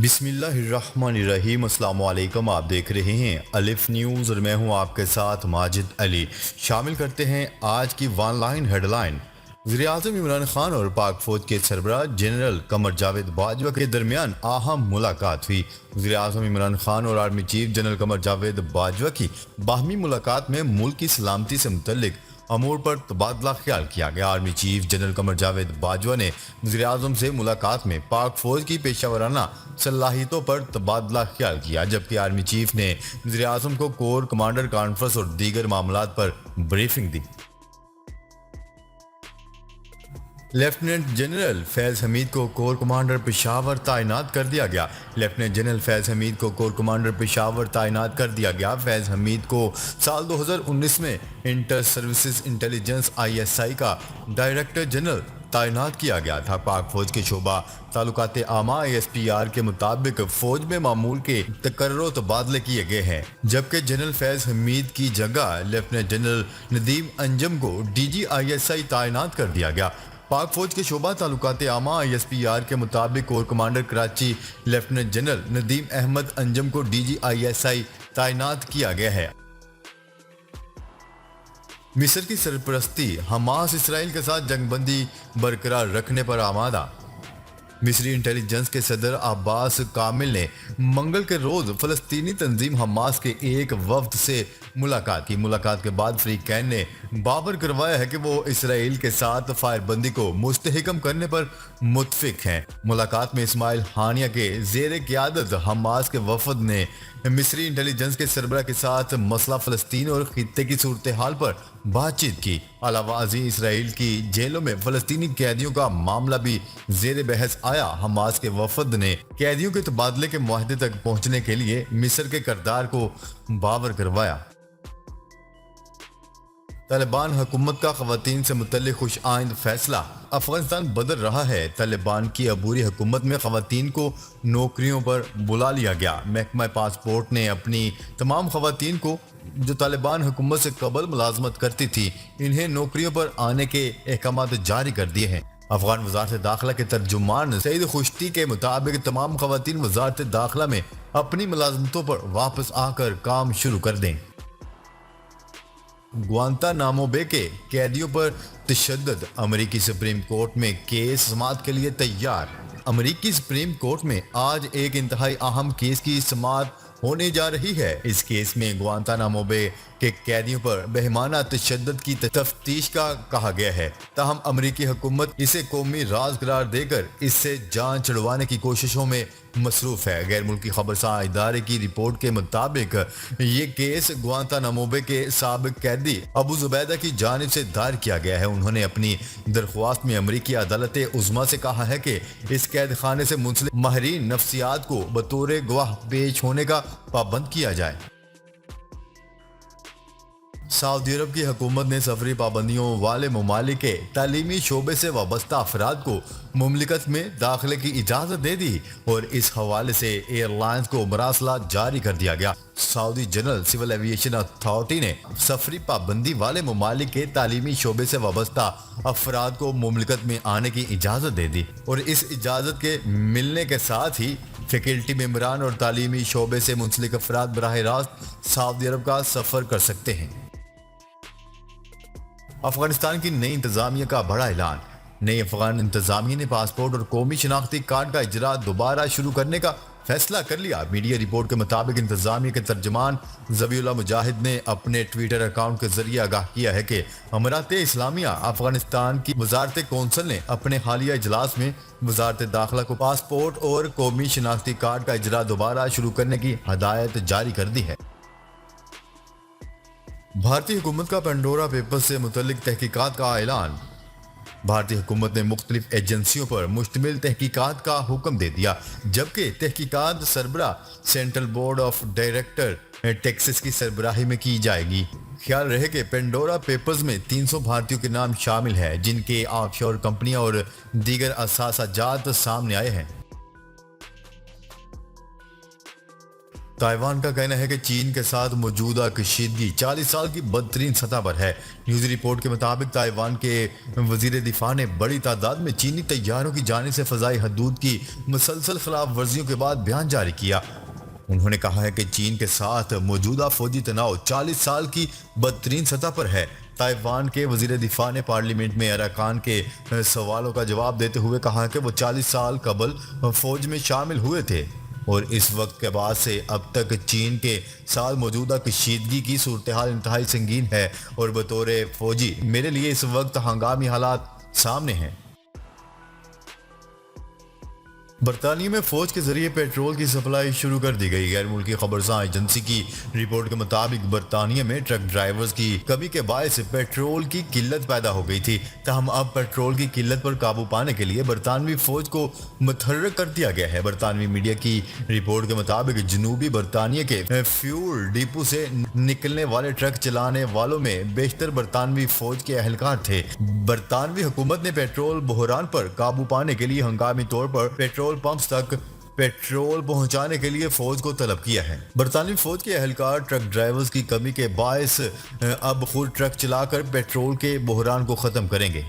بسم اللہ الرحمن الرحیم۔ السلام علیکم، آپ دیکھ رہے ہیں الف نیوز اور میں ہوں آپ کے ساتھ ماجد علی۔ شامل کرتے ہیں آج کی وان لائن ہیڈ لائن۔ وزیراعظم عمران خان اور پاک فوج کے سربراہ جنرل قمر جاوید باجوہ کے درمیان اہم ملاقات ہوئی۔ وزیراعظم عمران خان اور army chief general Qamar Javed Bajwa کی باہمی ملاقات میں ملک کی سلامتی سے متعلق امور پر تبادلہ خیال کیا گیا۔ Army chief general Qamar Javed Bajwa نے وزیراعظم سے ملاقات میں پاک فوج کی پیشہ ورانہ صلاحیتوں پر تبادلہ خیال کیا، جبکہ آرمی چیف نے وزیراعظم کو کور کمانڈر کانفرنس اور دیگر معاملات پر بریفنگ دی۔ لیفٹیننٹ جنرل فیض حمید کو کور کمانڈر پشاور تعینات کر دیا گیا۔ لیفٹیننٹ جنرل فیض حمید کو کور کمانڈر پشاور تعینات کر دیا گیا۔ فیض حمید کو سال 2019 میں انٹر سروسز انٹیلیجنس ISI کا ڈائریکٹر جنرل تعینات کیا گیا تھا۔ پاک فوج کے شعبہ تعلقات عامہ ASPR کے مطابق فوج میں معمول کے تقرر و تبادلے کیے گئے ہیں، جبکہ جنرل فیض حمید کی جگہ لیفٹیننٹ جنرل ندیم انجم کو DG ISI تعینات کر دیا گیا۔ پاک فوج کے شعبہ تعلقات عامہ ISPR کے مطابق corps commander Karachi lieutenant general Nadeem Ahmed Anjum کو DG ISI تعینات کیا گیا ہے۔ مصر کی سرپرستی حماس اسرائیل کے ساتھ جنگ بندی برقرار رکھنے پر آمادہ۔ مصری انٹیلیجنس کے صدر عباس کامل نے منگل کے روز فلسطینی تنظیم حماس کے ایک وفد سے ملاقات کی۔ ملاقات کے بعد فریقین نے باور کروایا ہے کہ وہ اسرائیل کے ساتھ فائر بندی کو مستحکم کرنے پر متفق ہیں۔ ملاقات میں اسماعیل ہانیہ کے زیر قیادت حماس کے وفد نے مصری انٹیلیجنس کے سربراہ کے ساتھ مسئلہ فلسطین اور خطے کی صورتحال پر بات چیت کی۔ علاوہ ازیں اسرائیل کی جیلوں میں فلسطینی قیدیوں کا معاملہ بھی زیر بحث آیا۔ حماس کے وفد نے قیدیوں کے تبادلے کے معاہدے تک پہنچنے کے لیے مصر کے کردار کو باور کروایا۔ طالبان حکومت کا خواتین سے متعلق خوش آئند فیصلہ۔ افغانستان بدل رہا ہے۔ طالبان کی عبوری حکومت میں خواتین کو نوکریوں پر بلا لیا گیا۔ محکمہ پاسپورٹ نے اپنی تمام خواتین کو جو طالبان حکومت سے قبل ملازمت کرتی تھی، انہیں نوکریوں پر آنے کے احکامات جاری کر دیے ہیں۔ افغان وزارت داخلہ کے ترجمان سعید خشتی کے مطابق تمام خواتین وزارت داخلہ میں اپنی ملازمتوں پر واپس آ کر کام شروع کر دیں۔ گوانتانامو بے کے قیدیوں پر تشدد۔ امریکی سپریم کورٹ میں کیس سماعت کے لیے تیار۔ امریکی سپریم کورٹ میں آج ایک انتہائی اہم کیس کی سماعت ہونے جا رہی ہے۔ اس کیس میں گوانتانامو بے کے قیدیوں پر بہیمانہ تشدد کی تفتیش کا کہا گیا ہے، تاہم امریکی حکومت اسے قومی راز قرار دے کر اس سے جان چھڑوانے کی کوششوں میں مصروف ہے۔ غیر ملکی خبرساں ادارے کی رپورٹ کے مطابق یہ کیس گوانتانامو بے کے سابق قیدی ابو زبیدہ کی جانب سے دائر کیا گیا ہے۔ انہوں نے اپنی درخواست میں امریکی عدالت عظمیٰ سے کہا ہے کہ اس قید خانے سے منسلک ماہرین نفسیات کو بطور گواہ پیش ہونے کا پابند کیا جائے۔ سعودی عرب کی حکومت نے سفری پابندیوں والے ممالک کے تعلیمی شعبے سے وابستہ افراد کو مملکت میں داخلے کی اجازت دے دی اور اس حوالے سے ایئر لائنز کو مراسلات جاری کر دیا گیا۔ سعودی جنرل سول ایویشن اتھارٹی نے سفری پابندی والے ممالک کے تعلیمی شعبے سے وابستہ افراد کو مملکت میں آنے کی اجازت دے دی اور اس اجازت کے ملنے کے ساتھ ہی فیکلٹی ممبران اور تعلیمی شعبے سے منسلک افراد براہ راست سعودی عرب کا سفر کر سکتے ہیں۔ افغانستان کی نئی انتظامیہ کا بڑا اعلان۔ نئی افغان انتظامیہ نے پاسپورٹ اور قومی شناختی کارڈ کا اجرا دوبارہ شروع کرنے کا فیصلہ کر لیا۔ میڈیا رپورٹ کے مطابق انتظامیہ کے ترجمان ذبیح اللہ مجاہد نے اپنے ٹویٹر اکاؤنٹ کے ذریعے آگاہ کیا ہے کہ امارات اسلامیہ افغانستان کی وزارت کونسل نے اپنے حالیہ اجلاس میں وزارت داخلہ کو پاسپورٹ اور قومی شناختی کارڈ کا اجرا دوبارہ شروع کرنے کی ہدایت جاری کر دی ہے۔ بھارتی حکومت کا پینڈورا پیپرز سے متعلق تحقیقات کا اعلان۔ بھارتی حکومت نے مختلف ایجنسیوں پر مشتمل تحقیقات کا حکم دے دیا، جبکہ تحقیقات سربراہ central board of director taxes کی سربراہی میں کی جائے گی۔ خیال رہے کہ پینڈورا پیپرز میں 300 بھارتیوں کے نام شامل ہیں، جن کے آف شور کمپنیاں اور دیگر اثاثہ جات سامنے آئے ہیں۔ ताइवान का कहना है कि चीन के साथ मौजूदा कशीदगी 40 साल की बदतरीन सतह पर है। न्यूज रिपोर्ट के मुताबिक ताइवान के वजीर दिफा ने बड़ी तादाद में चीनी तैयारों की जानिब से फजाई हदूद की मुसलसल खिलाफ वर्जियों के बाद बयान जारी किया। उन्होंने कहा है कि चीन के साथ मौजूदा फौजी तनाव 40 साल की बदतरीन सतह पर है। ताइवान के वजीर दिफा ने पार्लियामेंट में अरकान के सवालों का जवाब देते हुए कहा कि वो 40 साल कबल फौज में शामिल हुए थे और इस वक्त के बाद से अब तक चीन के साथ मौजूदा कशीदगी की सूरत हाल इंतहाई संगीन है और बतौर फौजी मेरे लिए इस वक्त हंगामी हालात सामने हैं। बरतानिया में फौज के जरिए पेट्रोल की सप्लाई शुरू कर दी गई। गैर मुल्की खबरसां एजेंसी की रिपोर्ट के मुताबिक बरतानिया में ट्रक ड्राइवर्स की कमी के बायस पेट्रोल की किल्लत पैदा हो गई थी। तहम अब पेट्रोल की किल्लत पर काबू पाने के लिए बरतानवी फौज को मुतहर्रिक कर दिया गया है। बरतानवी मीडिया की रिपोर्ट के मुताबिक जनूबी बरतानिया के फ्यूल डिपो से निकलने वाले ट्रक चलाने वालों में बेशतर बरतानवी फौज के अहलकार थे। बरतानवी हुकूमत ने पेट्रोल बहरान पर काबू पाने के लिए हंगामी तौर पर पेट्रोल पंप्स तक पेट्रोल पहुंचाने के लिए फौज को तलब किया है। बरतानवी फौज के अहलकार ट्रक ड्राइवर्स की कमी के बायस अब खुद ट्रक चलाकर पेट्रोल के बहरान को खत्म करेंगे।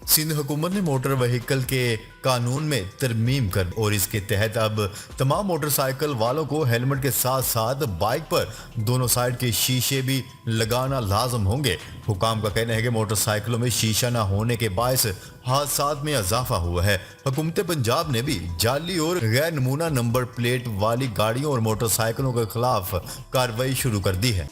सिंध हुकूमत ने मोटर व्हीकल के कानून में तरमीम कर और इसके तहत अब तमाम मोटरसाइकिल वालों को हेलमेट के साथ साथ बाइक पर दोनों साइड के शीशे भी लगाना लाजम होंगे। हुकाम का कहना है कि मोटरसाइकिलों में शीशा न होने के बायस हादसात में इजाफा हुआ है। हुकूमत पंजाब ने भी जाली और गैर नमूना नंबर प्लेट वाली गाड़ियों और मोटरसाइकिलों के खिलाफ कार्रवाई शुरू कर दी है।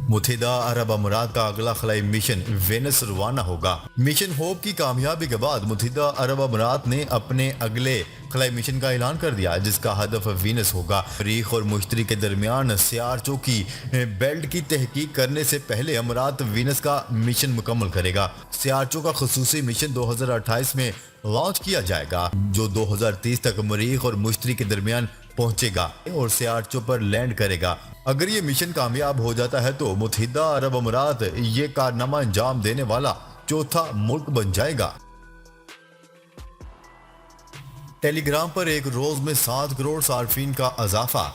मुत्तहिदा अरब अमीरात का अगला खलाई मिशन वेनस रवाना होगा। मिशन होप की कामयाबी के बाद मुत्तहिदा अरब अमीरात ने अपने अगले खलाई मिशन का ऐलान कर दिया जिसका हदफ वीनस होगा। मरीख और मुश्तरी के दरमियान सियारचों की बेल्ट की तहकीक करने से पहले अमीरात वीनस का मिशन मुकम्मल करेगा। सियारचों का खुसूसी मिशन 2028 में लॉन्च किया जाएगा जो 2030 तक मरीख और मुश्तरी के दरमियान पहुंचेगा और सियारचों पर लैंड करेगा। अगर ये मिशन कामयाब हो जाता है तो मुत्तहिदा अरब अमीरात ये कारनामा अंजाम देने वाला चौथा मुल्क बन जाएगा। टेलीग्राम पर एक रोज में 7 करोड़ सार्फिन का इजाफा।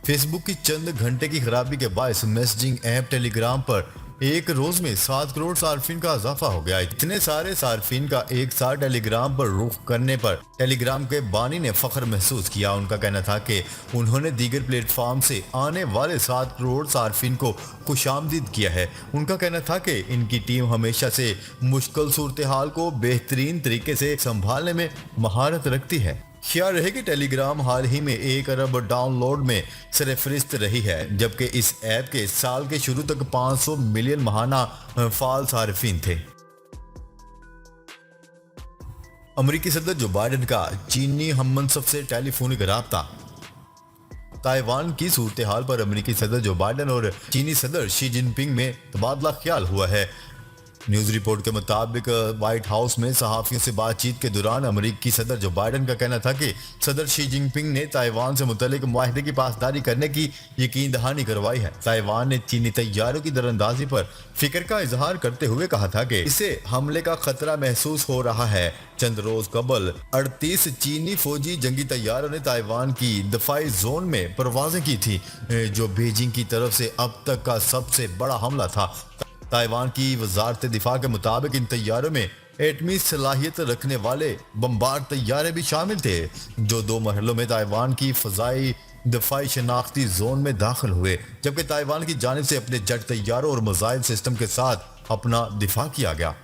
फेसबुक की चंद घंटे की खराबी के बायस मैसेजिंग ऐप टेलीग्राम पर एक रोज में 7 करोड़ सार्फिन का इजाफा हो गया। इतने सारे सार्फिन का एक साथ टेलीग्राम पर रुख करने पर टेलीग्राम के बानी ने फख्र महसूस किया। उनका कहना था कि उन्होंने दीगर प्लेटफॉर्म से आने वाले 7 करोड़ सार्फिन को खुशामदीद किया है। उनका कहना था कि इनकी टीम हमेशा से मुश्किल सूरत हाल को बेहतरीन तरीके से संभालने में महारत रखती है। ख्याल रहे कि टेलीग्राम हाल ही में 1 अरब डाउनलोड में सरफरिस्त रही है जबकि इस ऐप के साल के शुरू तक 500 मिलियन माहाना फाल सार्फिन थे। अमेरिकी सदर जो बाइडेन का चीनी हम मनसब से टेलीफोनिक राब्ता। ताइवान की सूरत हाल पर अमेरिकी सदर जो बाइडेन और चीनी सदर शी जिनपिंग में तबादला ख्याल हुआ है। न्यूज रिपोर्ट के मुताबिक व्हाइट हाउस में सहाफियों से बातचीत के दौरान अमेरिकी सदर जो बाइडेन का कहना था कि सदर शी जिनपिंग ने ताइवान से मुतल्लिक मुआहदे की पासदारी करने की यकीन दहानी करवाई है। ताइवान ने चीनी तैयारों की दरअंदाजी पर फिक्र का इजहार करते हुए कहा था कि इसे हमले का खतरा महसूस हो रहा है। चंद रोज कबल 38 चीनी फौजी जंगी तैयारों ने ताइवान की दफाई जोन में परवाजें की थी जो बीजिंग की तरफ से अब तक का सबसे बड़ा हमला था। ताइवान की वजारत दिफा के मुताबिक इन तैयारों में एटमी सलाहियत रखने वाले बमबार तैयारे भी शामिल थे जो 2 मरहलों में ताइवान की फजाई दफाई शनाख्ती जोन में दाखिल हुए जबकि ताइवान की जानिब से अपने जेट तैयारों और मिसाइल सिस्टम के साथ अपना दिफा किया गया।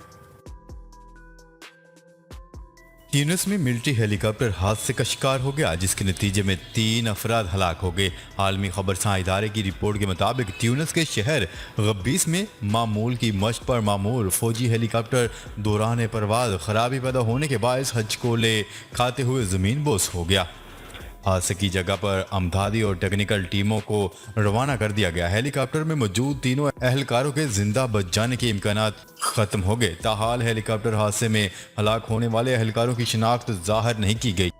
ट्यूनिस में मिलिट्री हेलीकॉप्टर हादसे का शिकार हो गया जिसके नतीजे में 3 अफराद हलाक हो गए। आलमी खबरसां इदारे की रिपोर्ट के मुताबिक ट्यूनिस के शहर गब्बीस में मामूल की मश्क पर मामूल फौजी हेलीकॉप्टर दौरान परवाज खराबी पैदा होने के बायस हचकोले खाते हुए ज़मीन बोस हो गया। हादसे की जगह पर अमदादी और टेक्निकल टीमों को रवाना कर दिया गया। हेलीकॉप्टर में मौजूद तीनों एहलकारों के जिंदा बच जाने के इम्कानात खत्म हो गए। ताहाल हेलीकॉप्टर हादसे में हलाक होने वाले एहलकारों की शिनाख्त जाहिर नहीं की गई।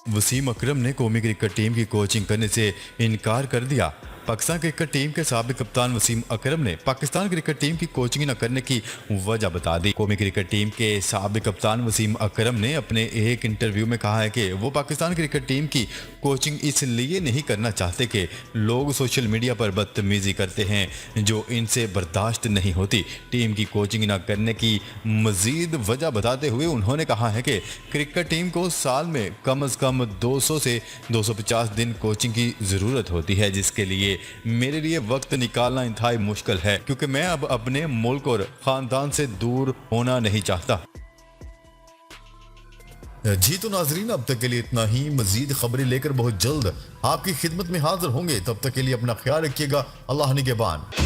वसीम अकरम ने कौमी क्रिकेट टीम की कोचिंग करने से इनकार कर दिया। पाकिस्तान क्रिकेट टीम के साबिक कप्तान वसीम अकरम ने पाकिस्तान क्रिकेट टीम की कोचिंग न करने की वजह बता दी। कौमी क्रिकेट टीम के साबिक कप्तान वसीम अकरम ने अपने एक इंटरव्यू में कहा है कि वो पाकिस्तान क्रिकेट टीम की कोचिंग इसलिए नहीं करना चाहते कि लोग सोशल मीडिया पर बदतमीजी करते हैं जो इनसे बर्दाश्त नहीं होती। टीम की कोचिंग न करने की मजीद वजह बताते हुए उन्होंने कहा है कि क्रिकेट टीम को साल में कम से कम 200 से 250 दिन कोचिंग की ज़रूरत होती है, जिसके लिए मेरे लिए वक्त निकालना इंतहाई मुश्किल है क्योंकि मैं अब अपने मुल्क और ख़ानदान से दूर होना नहीं चाहता। जी तो नाजरीन, अब तक के लिए इतना ही। मजीद खबरें लेकर बहुत जल्द आपकी खिदमत में हाजिर होंगे। तब तक के लिए अपना ख्याल रखिएगा। अल्लाह निगहबान।